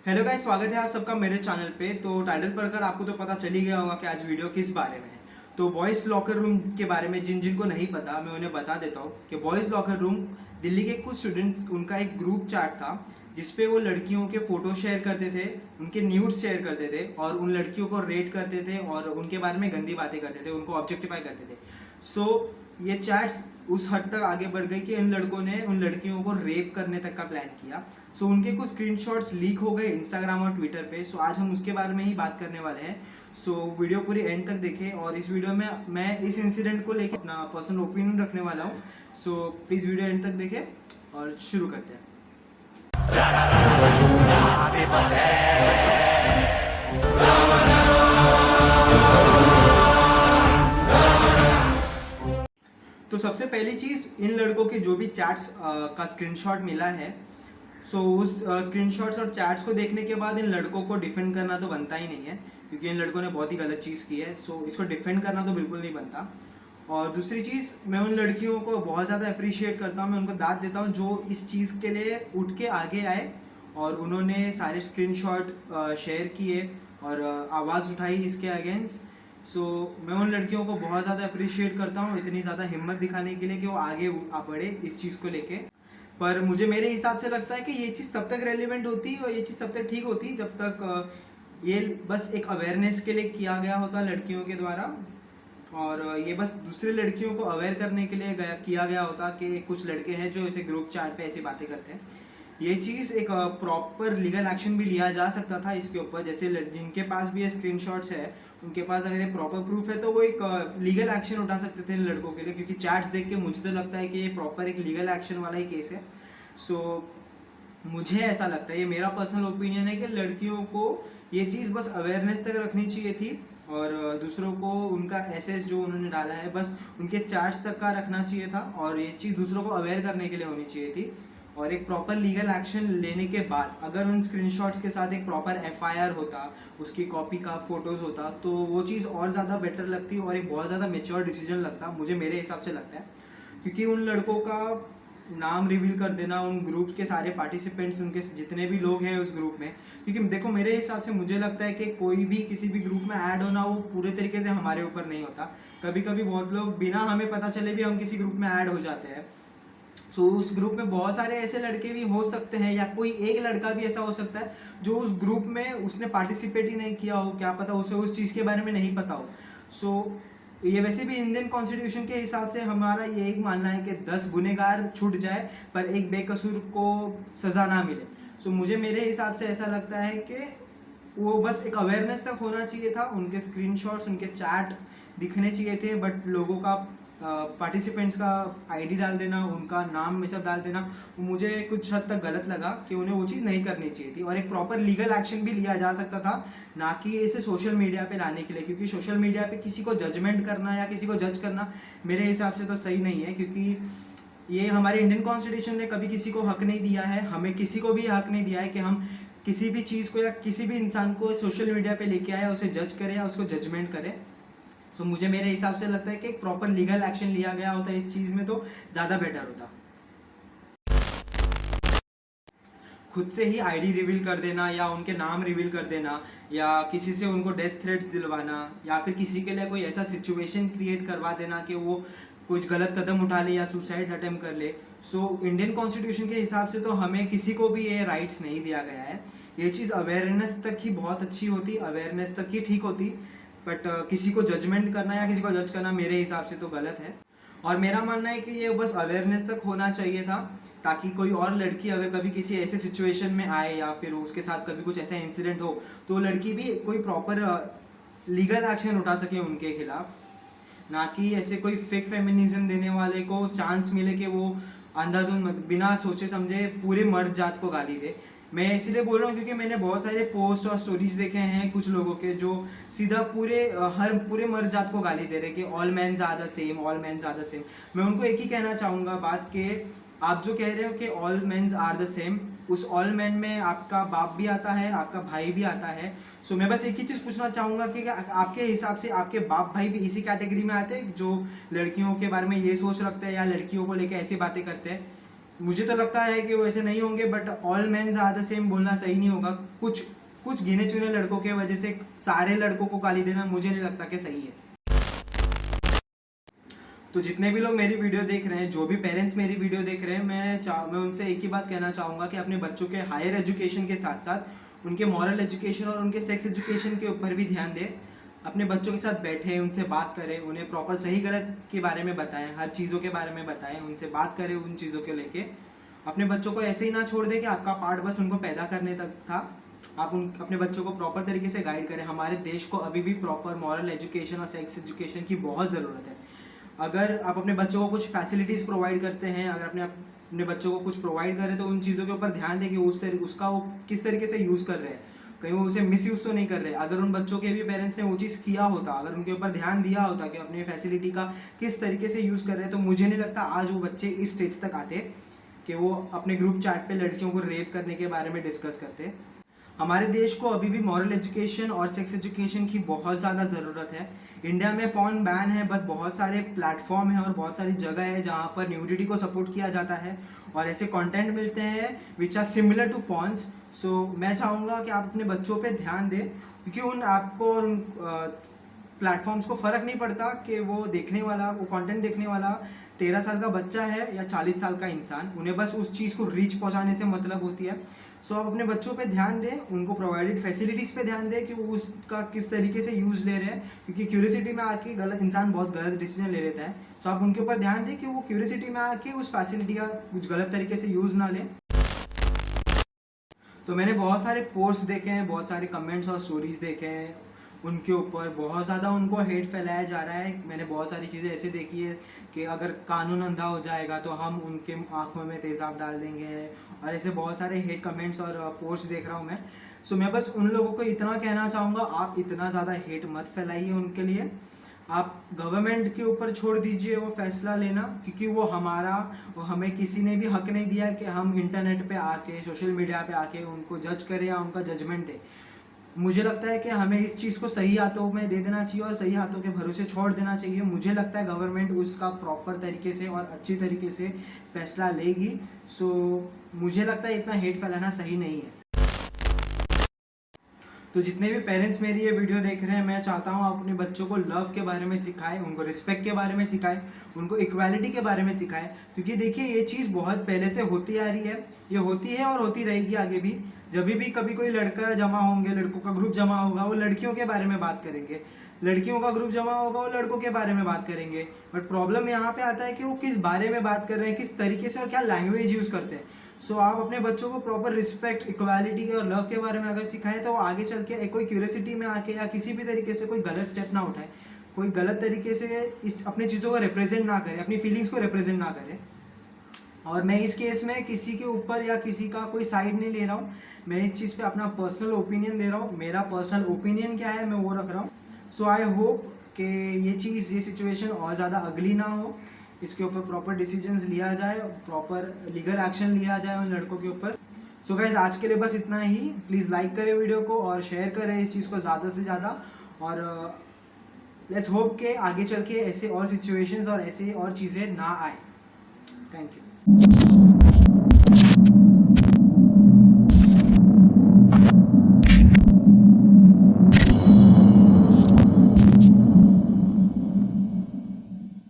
Hello guys, स्वागत है आप सबका मेरे चैनल पे। तो टाइटल पढ़कर आपको तो पता चल ही गया होगा कि आज वीडियो किस बारे में है। तो बॉयज़ लॉकर रूम के बारे में जिन जिनको नहीं पता मैं उन्हें बता देता हूँ कि बॉयज़ लॉकर रूम दिल्ली के कुछ स्टूडेंट्स, उनका एक ग्रुप चैट था जिसपे वो लड़कियों के फ़ोटो शेयर करते थे, उनके न्यूड्स शेयर करते थे और उन लड़कियों को रेट करते थे और उनके बारे में गंदी बातें करते थे, उनको ऑब्जेक्टिफाई करते थे। सो ये चैट्स उस हद तक आगे बढ़ गई कि इन लड़कों ने उन लड़कियों को रेप करने तक का प्लान किया। सो उनके कुछ स्क्रीनशॉट्स लीक हो गए इंस्टाग्राम और ट्विटर पे। सो आज हम उसके बारे में ही बात करने वाले हैं। सो वीडियो पूरी एंड तक देखें और इस वीडियो में मैं इस इंसिडेंट को लेकर अपना पर्सनल ओपिनियन रखने वाला हूँ। सो प्लीज़ वीडियो एंड तक देखें और शुरू करते हैं। तो सबसे पहली चीज़, इन लड़कों के जो भी चैट्स का स्क्रीनशॉट मिला है, सो उस स्क्रीनशॉट्स और चैट्स को देखने के बाद इन लड़कों को डिफेंड करना तो बनता ही नहीं है, क्योंकि इन लड़कों ने बहुत ही गलत चीज़ की है। सो इसको डिफेंड करना तो बिल्कुल नहीं बनता। और दूसरी चीज़, मैं उन लड़कियों को बहुत ज़्यादा अप्रिशिएट करता हूँ, मैं उनको दाद देता हूँ जो इस चीज़ के लिए उठ के आगे आए और उन्होंने सारे स्क्रीनशॉट शेयर किए और आवाज़ उठाई इसके अगेंस्ट। सो मैं उन लड़कियों को बहुत ज़्यादा अप्रिशिएट करता हूँ इतनी ज़्यादा हिम्मत दिखाने के लिए कि वो आगे बढ़े इस चीज़ को लेके। पर मुझे मेरे हिसाब से लगता है कि ये चीज़ तब तक रेलिवेंट होती और ये चीज़ तब तक ठीक होती जब तक ये बस एक अवेयरनेस के लिए किया गया होता लड़कियों के द्वारा, और ये बस दूसरे लड़कियों को अवेयर करने के लिए किया गया होता कि कुछ लड़के हैं जो ऐसे ग्रुप चैट पे ऐसी बातें करते हैं। ये चीज़ एक प्रॉपर लीगल एक्शन भी लिया जा सकता था इसके ऊपर। जैसे जिनके पास भी ये स्क्रीनशॉट्स है, उनके पास अगर ये प्रॉपर प्रूफ है तो वो एक लीगल एक्शन उठा सकते थे इन लड़कों के लिए, क्योंकि चैट्स देख के मुझे तो लगता है कि ये प्रॉपर एक लीगल एक्शन वाला ही केस है। सो मुझे ऐसा लगता है, ये मेरा पर्सनल ओपिनियन है कि लड़कियों को ये चीज़ बस अवेयरनेस तक रखनी चाहिए थी और दूसरों को उनका एसेस जो उन्होंने डाला है बस उनके चैट्स तक का रखना चाहिए था और ये चीज़ दूसरों को अवेयर करने के लिए होनी चाहिए थी। और एक प्रॉपर लीगल एक्शन लेने के बाद अगर उन स्क्रीनशॉट्स के साथ एक प्रॉपर एफआईआर होता, उसकी कॉपी का फोटोज़ होता, तो वो चीज़ और ज़्यादा बेटर लगती और एक बहुत ज़्यादा मेच्योर डिसीजन लगता, मुझे मेरे हिसाब से लगता है। क्योंकि उन लड़कों का नाम रिवील कर देना, उन ग्रुप के सारे पार्टिसिपेंट्स, उनके जितने भी लोग हैं उस ग्रुप में, क्योंकि देखो मेरे हिसाब से मुझे लगता है कि कोई भी किसी भी ग्रुप में ऐड होना वो पूरे तरीके से हमारे ऊपर नहीं होता। कभी कभी बहुत लोग बिना हमें पता चले भी हम किसी ग्रुप में ऐड हो जाते हैं। सो उस ग्रुप में बहुत सारे ऐसे लड़के भी हो सकते हैं या कोई एक लड़का भी ऐसा हो सकता है जो उस ग्रुप में उसने पार्टिसिपेट ही नहीं किया हो, क्या पता उसे उस चीज़ के बारे में नहीं पता हो। सो ये वैसे भी इंडियन कॉन्स्टिट्यूशन के हिसाब से हमारा ये एक मानना है कि 10 गुनहगार छूट जाए पर एक बेकसूर को सज़ा ना मिले। सो मुझे मेरे हिसाब से ऐसा लगता है कि वो बस एक अवेयरनेस तक होना चाहिए था, उनके स्क्रीनशॉट्स, उनके चैट दिखने चाहिए थे, बट लोगों का पार्टिसिपेंट्स का आईडी डाल देना, उनका नाम ये सब डाल देना, मुझे कुछ हद तक गलत लगा कि उन्हें वो चीज़ नहीं करनी चाहिए थी। और एक प्रॉपर लीगल एक्शन भी लिया जा सकता था, ना कि इसे सोशल मीडिया पे लाने के लिए, क्योंकि सोशल मीडिया पे किसी को जजमेंट करना या किसी को जज करना मेरे हिसाब से तो सही नहीं है, क्योंकि ये हमारे इंडियन कॉन्स्टिट्यूशन ने कभी किसी को हक नहीं दिया है, हमें किसी को भी हक नहीं दिया है कि हम किसी भी चीज़ को या किसी भी इंसान को सोशल मीडिया पे लेके आए, उसे जज करें या उसको जजमेंट करें। सो मुझे मेरे हिसाब से लगता है कि एक प्रॉपर लीगल एक्शन लिया गया होता इस चीज़ में तो ज़्यादा बेटर होता। खुद से ही आईडी रिवील कर देना या उनके नाम रिवील कर देना या किसी से उनको डेथ थ्रेट्स दिलवाना या फिर किसी के लिए कोई ऐसा सिचुएशन क्रिएट करवा देना कि वो कुछ गलत कदम उठा ले या सुसाइड अटेम्प्ट कर ले। सो इंडियन कॉन्स्टिट्यूशन के हिसाब से तो हमें किसी को भी ये राइट्स नहीं दिया गया है। ये चीज़ अवेयरनेस तक ही बहुत अच्छी होती, अवेयरनेस तक ही ठीक होती, बट किसी को जजमेंट करना या किसी को जज करना मेरे हिसाब से तो गलत है। और मेरा मानना है कि ये बस अवेयरनेस तक होना चाहिए था, ताकि कोई और लड़की अगर कभी किसी ऐसे सिचुएशन में आए या फिर उसके साथ कभी कुछ ऐसा इंसिडेंट हो तो लड़की भी कोई प्रॉपर लीगल एक्शन उठा सके उनके खिलाफ, ना कि ऐसे कोई फेक फेमिनिज्म देने वाले को चांस मिले कि वो अंधाधुंध बिना सोचे समझे पूरे मर्द जात को गाली दे। मैं इसीलिए बोल रहा हूँ क्योंकि मैंने बहुत सारे पोस्ट और स्टोरीज देखे हैं कुछ लोगों के जो सीधा पूरे मर्द जात को गाली दे रहे कि all mans are the same, all mans are the same. मैं उनको एक ही कहना चाहूँगा बात के, आप जो कह रहे हो कि all mens are the same, उस ऑल मैन में आपका बाप भी आता है, आपका भाई भी आता है। सो मैं बस एक ही चीज़ पूछना चाहूँगा कि आपके हिसाब से आपके बाप भाई भी इसी कैटेगरी में आते हैं जो लड़कियों के बारे में ये सोच रखते हैं या लड़कियों को लेकर ऐसी बातें करते हैं? मुझे तो लगता है कि वो ऐसे नहीं होंगे, but all mens are the same बोलना सही नहीं होगा। कुछ कुछ गिने चुने लड़कों के वजह से सारे लड़कों को गाली देना मुझे नहीं लगता कि सही है। तो जितने भी लोग मेरी वीडियो देख रहे हैं, जो भी पेरेंट्स मेरी वीडियो देख रहे हैं, मैं उनसे एक ही बात कहना चाहूँगा कि अपने बच्चों के हायर एजुकेशन के साथ साथ उनके मॉरल एजुकेशन और उनके सेक्स एजुकेशन के ऊपर भी ध्यान दें। अपने बच्चों के साथ बैठें, उनसे बात करें, उन्हें प्रॉपर सही गलत के बारे में बताएं, हर चीज़ों के बारे में बताएं, उनसे बात करें उन चीज़ों को लेके। अपने बच्चों को ऐसे ही ना छोड़ दें कि आपका पार्ट बस उनको पैदा करने तक था। आप अपने बच्चों को प्रॉपर तरीके से गाइड करें। हमारे देश को अभी भी प्रॉपर मॉरल एजुकेशन और सेक्स एजुकेशन की बहुत ज़रूरत है। अगर आप अपने बच्चों को कुछ फैसिलिटीज़ प्रोवाइड करते हैं, अगर अपने बच्चों को कुछ प्रोवाइड करें, तो उन चीज़ों के ऊपर ध्यान दें कि उसका वो किस तरीके से यूज़ कर रहे हैं, कहीं वो उसे मिस यूज़ तो नहीं कर रहे। अगर उन बच्चों के भी पेरेंट्स ने वो चीज़ किया होता, अगर उनके ऊपर ध्यान दिया होता कि अपने फैसिलिटी का किस तरीके से यूज़ कर रहे हैं, तो मुझे नहीं लगता आज वो बच्चे इस स्टेज तक आते कि वो अपने ग्रुप चैट पे लड़कियों को रेप करने के बारे में डिस्कस करते। हमारे देश को अभी भी मॉरल एजुकेशन और सेक्स एजुकेशन की बहुत ज़्यादा ज़रूरत है। इंडिया में पॉर्न बैन है, बट बहुत सारे प्लेटफॉर्म हैं और बहुत सारी जगह है जहाँ पर न्यूडिटी को सपोर्ट किया जाता है और ऐसे कंटेंट मिलते हैं विच आर सिमिलर टू पॉर्न्स। सो मैं चाहूँगा कि आप अपने बच्चों पे ध्यान दें, क्योंकि उन आपको और उन प्लेटफॉर्म्स को फ़र्क नहीं पड़ता कि वो देखने वाला, वो कंटेंट देखने वाला 13 साल का बच्चा है या 40 साल का इंसान। उन्हें बस उस चीज़ को रीच पहुंचाने से मतलब होती है। सो आप अपने बच्चों पे ध्यान दें, उनको प्रोवाइडेड फैसिलिटीज़ पे ध्यान दें कि वो उसका किस तरीके से यूज़ ले रहे हैं, क्योंकि क्यूरियोसिटी में आके गलत इंसान बहुत गलत डिसीजन ले लेता है। सो आप उनके ऊपर ध्यान दें कि वो क्यूरियोसिटी में आके उस फैसिलिटी का कुछ गलत तरीके से यूज़ ना लें। तो मैंने बहुत सारे पोस्ट देखे हैं, बहुत सारे कमेंट्स और स्टोरीज़ देखे हैं, उनके ऊपर बहुत ज़्यादा उनको हेट फैलाया जा रहा है। मैंने बहुत सारी चीज़ें ऐसे देखी है कि अगर कानून अंधा हो जाएगा तो हम उनके आँखों में तेज़ाब डाल देंगे, और ऐसे बहुत सारे हेट कमेंट्स और पोस्ट देख रहा हूँ मैं। सो मैं बस उन लोगों को इतना कहना चाहूँगा, आप इतना ज़्यादा हेट मत फैलाइए उनके लिए। आप गवर्नमेंट के ऊपर छोड़ दीजिए वो फैसला लेना, क्योंकि वो हमें किसी ने भी हक नहीं दिया कि हम इंटरनेट पे आके, सोशल मीडिया पे आके उनको जज करें या उनका जजमेंट दें। मुझे लगता है कि हमें इस चीज़ को सही हाथों में दे देना चाहिए और सही हाथों के भरोसे छोड़ देना चाहिए। मुझे लगता है गवर्नमेंट उसका प्रॉपर तरीके से और अच्छी तरीके से फैसला लेगी। सो मुझे लगता है इतना हेट फैलाना सही नहीं है। तो जितने भी पेरेंट्स मेरी ये वीडियो देख रहे हैं, मैं चाहता हूँ अपने बच्चों को लव के बारे में सिखाएं, उनको रिस्पेक्ट के बारे में सिखाएं, उनको इक्वालिटी के बारे में सिखाएं। क्योंकि देखिए ये चीज़ बहुत पहले से होती आ रही है, ये होती है और होती रहेगी आगे भी। जब भी कभी कोई लड़का जमा होंगे, लड़कों का ग्रुप जमा होगा, वो लड़कियों के बारे में बात करेंगे, लड़कियों का ग्रुप जमा होगा, वो लड़कों के बारे में बात करेंगे। बट प्रॉब्लम यहाँ पे आता है कि वो किस बारे में बात कर रहे हैं, किस तरीके से और क्या लैंग्वेज यूज़ करते हैं। सो आप अपने बच्चों को प्रॉपर रिस्पेक्ट, इक्वालिटी और लव के बारे में अगर सिखाएं, तो वो आगे चल के कोई क्यूरियोसिटी में आके या किसी भी तरीके से कोई गलत स्टेप ना उठाए, कोई गलत तरीके से अपनी चीज़ों को रिप्रेजेंट ना करे, अपनी फीलिंग्स को रिप्रेजेंट ना करे। और मैं इस केस में किसी के ऊपर या किसी का कोई साइड नहीं ले रहा हूँ, मैं इस चीज़ पे अपना पर्सनल ओपिनियन दे रहा हूँ। मेरा पर्सनल ओपिनियन क्या है मैं वो रख रहा हूँ। सो आई होप कि ये सिचुएशन और ज़्यादा अगली ना हो, इसके ऊपर प्रॉपर डिसीजंस लिया जाए, प्रॉपर लीगल एक्शन लिया जाए उन लड़कों के ऊपर। सो गाइस आज के लिए बस इतना ही। प्लीज़ लाइक करें वीडियो को और शेयर करें इस चीज़ को ज़्यादा से ज़्यादा, और लेट्स होप के आगे चल के ऐसे और सिचुएशंस और ऐसे और चीज़ें ना आए। Thank you.